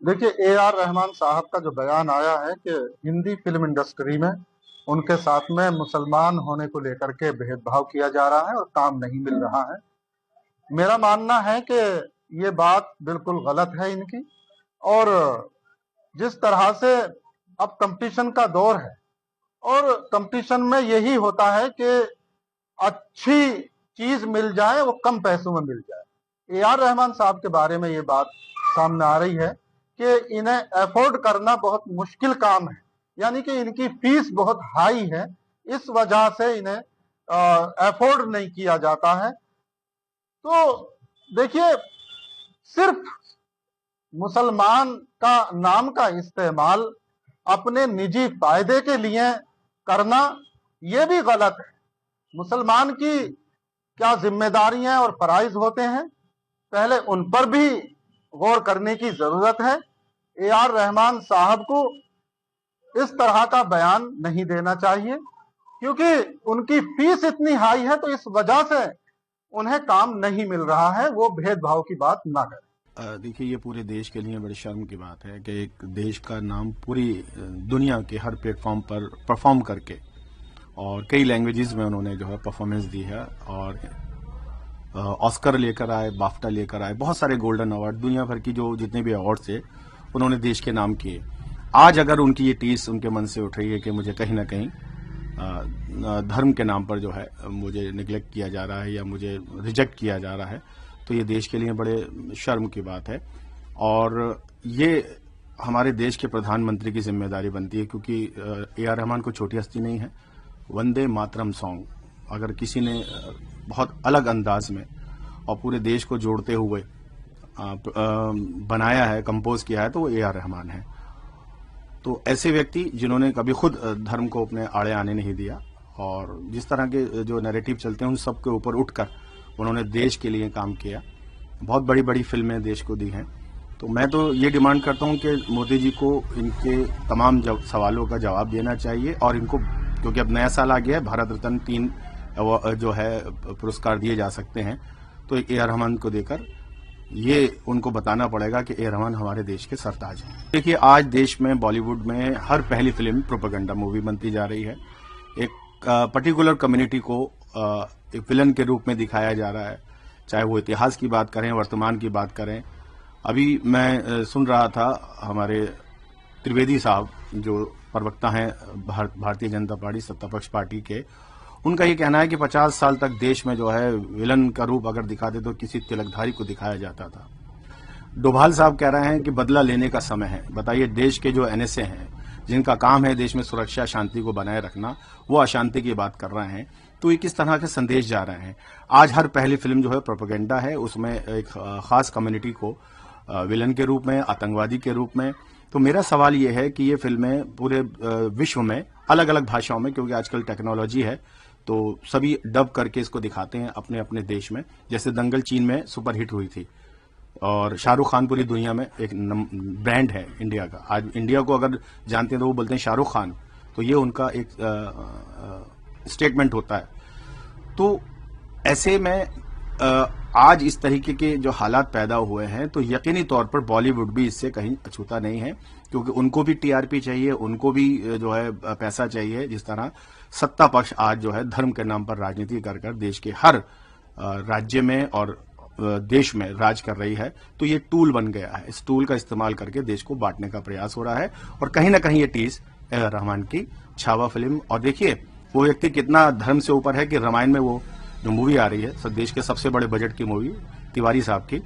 देखिए, A R Rahman साहब का जो बयान आया है कि हिंदी फिल्म इंडस्ट्री में उनके साथ में मुसलमान होने को लेकर के भेदभाव किया जा रहा है और काम नहीं मिल रहा है। मेरा मानना है कि ये बात बिल्कुल गलत है इनकी। और जिस तरह से अब कंपटीशन का दौर है और कंपटीशन में यही होता है कि अच्छी चीज मिल जाए वो कम पैसों में मिल जाए। ए आर रहमान साहब के बारे में ये बात सामने आ रही है कि इन्हें अफोर्ड करना बहुत मुश्किल काम है, यानी कि इनकी फीस बहुत हाई है, इस वजह से इन्हें अफोर्ड नहीं किया जाता है। तो देखिए, सिर्फ मुसलमान का नाम का इस्तेमाल अपने निजी फायदे के लिए करना ये भी गलत है। मुसलमान की क्या जिम्मेदारियां और फराइज होते हैं, पहले उन पर भी गौर करने की जरूरत है। ए आर रहमान साहब को इस तरह का बयान नहीं देना चाहिए, क्योंकि उनकी फीस इतनी हाई है तो इस वजह से उन्हें काम नहीं मिल रहा है। वो भेदभाव की बात ना करें। देखिए, ये पूरे देश के लिए बड़ी शर्म की बात है कि एक देश का नाम पूरी दुनिया के हर प्लेटफॉर्म पर परफॉर्म करके और कई लैंग्वेजेस में उन्होंने जो है परफॉर्मेंस दी है और ऑस्कर लेकर आए, बाफ्टा लेकर आए, बहुत सारे गोल्डन अवार्ड, दुनिया भर की जो जितने भी अवार्ड थे उन्होंने देश के नाम किए। आज अगर उनकी ये टीस उनके मन से उठ रही है कि मुझे कहीं ना कहीं धर्म के नाम पर जो है मुझे निगलेक्ट किया जा रहा है या मुझे रिजेक्ट किया जा रहा है, तो ये देश के लिए बड़े शर्म की बात है। और ये हमारे देश के प्रधानमंत्री की जिम्मेदारी बनती है, क्योंकि ए आर रहमान को छोटी हस्ती नहीं है। वंदे मातरम सॉन्ग अगर किसी ने बहुत अलग अंदाज में और पूरे देश को जोड़ते हुए बनाया है, कंपोज किया है, तो वो ए आर रहमान है। तो ऐसे व्यक्ति जिन्होंने कभी खुद धर्म को अपने आड़े आने नहीं दिया और जिस तरह के जो नैरेटिव चलते हैं उन सब के ऊपर उठकर उन्होंने देश के लिए काम किया, बहुत बड़ी बड़ी फिल्में देश को दी हैं। तो मैं तो ये डिमांड करता हूं कि मोदी जी को इनके तमाम सवालों का जवाब देना चाहिए और इनको, क्योंकि अब नया साल आ गया है, भारत रत्न 3 जो है पुरस्कार दिए जा सकते हैं, तो ए आर रहमान को देकर ये उनको बताना पड़ेगा कि ए आर रहमान हमारे देश के सरताज हैं। देखिए, आज देश में बॉलीवुड में हर पहली फिल्म प्रोपेगेंडा मूवी बनती जा रही है। एक पर्टिकुलर कम्युनिटी को एक विलन के रूप में दिखाया जा रहा है, चाहे वो इतिहास की बात करें, वर्तमान की बात करें। अभी मैं सुन रहा था हमारे त्रिवेदी साहब जो प्रवक्ता हैं भारतीय जनता पार्टी सत्तापक्ष पार्टी के, उनका ये कहना है कि 50 साल तक देश में जो है विलन का रूप अगर दिखाते तो किसी तिलकधारी को दिखाया जाता था। डोभाल साहब कह रहे हैं कि बदला लेने का समय है। बताइए, देश के जो एनएसए हैं जिनका काम है देश में सुरक्षा शांति को बनाए रखना, वो अशांति की बात कर रहे हैं, तो ये किस तरह के संदेश जा रहे हैं। आज हर पहली फिल्म जो है प्रोपेगेंडा है, उसमें एक खास कम्युनिटी को विलन के रूप में, आतंकवादी के रूप में। तो मेरा सवाल ये है कि ये फिल्में पूरे विश्व में अलग अलग भाषाओं में, क्योंकि आजकल टेक्नोलॉजी है तो सभी डब करके इसको दिखाते हैं अपने अपने देश में। जैसे दंगल चीन में सुपरहिट हुई थी और शाहरुख खान पूरी दुनिया में एक ब्रांड है इंडिया का। आज इंडिया को अगर जानते हैं तो वो बोलते हैं शाहरुख खान, तो ये उनका एक स्टेटमेंट होता है। तो ऐसे में आज इस तरीके के जो हालात पैदा हुए हैं, तो यकीनी तौर पर बॉलीवुड भी इससे कहीं अछूता नहीं है, क्योंकि उनको भी टीआरपी चाहिए, उनको भी जो है पैसा चाहिए। जिस तरह सत्ता पक्ष आज जो है धर्म के नाम पर राजनीति कर कर देश के हर राज्य में और देश में राज कर रही है, तो ये टूल बन गया है। इस टूल का इस्तेमाल करके देश को बांटने का प्रयास हो रहा है और कहीं ना कहीं ये टीस ए आर रहमान की छावा फिल्म। और देखिए, वो व्यक्ति कितना धर्म से ऊपर है कि रामायण में वो जो मूवी आ रही है देश के सबसे बड़े बजट की मूवी तिवारी साहब की,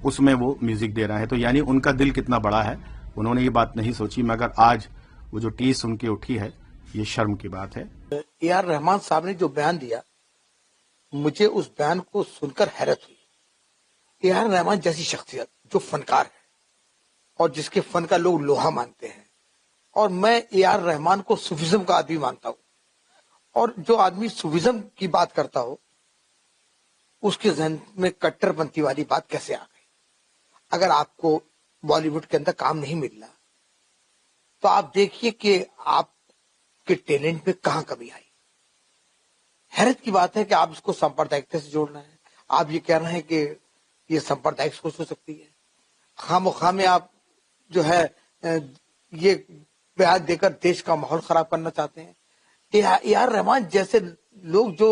उसमें वो म्यूजिक दे रहा है। तो यानी उनका दिल कितना बड़ा है, उन्होंने ये बात नहीं सोची, मगर आज वो जो टीस उनकी उठी है, ये शर्म की बात है। ए आर रहमान साहब ने जो बयान दिया, मुझे उस बयान को सुनकर हैरत हुई। ए आर रहमान जैसी शख्सियत जो फनकार है और जिसके फन का लोग लोहा मानते हैं, और मैं ए आर रहमान को सूफिज्म का आदमी मानता हूं, और जो आदमी सूफिज्म की बात करता हो उसके जहन में कट्टरपंथी वाली बात कैसे आ गई। अगर आपको बॉलीवुड के अंदर काम नहीं मिल रहा तो आप देखिए कि आपके टैलेंट में कहां कमी आई। हैरत की बात है कि आप इसको सांप्रदायिकता से जोड़ना है। आप ये कह रहे हैं कि ये सांप्रदायिक सोच हो सकती है। खामोखा में आप जो है ये बयान देकर देश का माहौल खराब करना चाहते हैं। ए आर रहमान जैसे लोग जो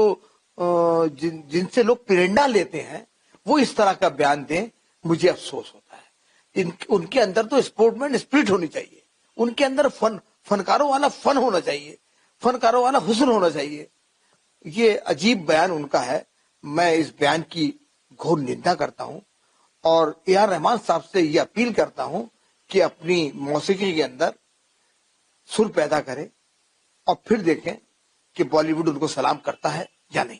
जिनसे लोग प्रेरणा लेते हैं वो इस तरह का बयान दें, मुझे अफसोस होता है। उनके अंदर तो स्पोर्टमैन स्पिरिट होनी चाहिए, उनके अंदर फनकारों वाला फन होना चाहिए, फनकारों वाला हुस्न होना चाहिए। ये अजीब बयान उनका है। मैं इस बयान की घोर निंदा करता हूं और ए आर रहमान साहब से ये अपील करता हूं कि अपनी मौसीकी के अंदर सुर पैदा करें और फिर देखें कि बॉलीवुड उनको सलाम करता है या नहीं।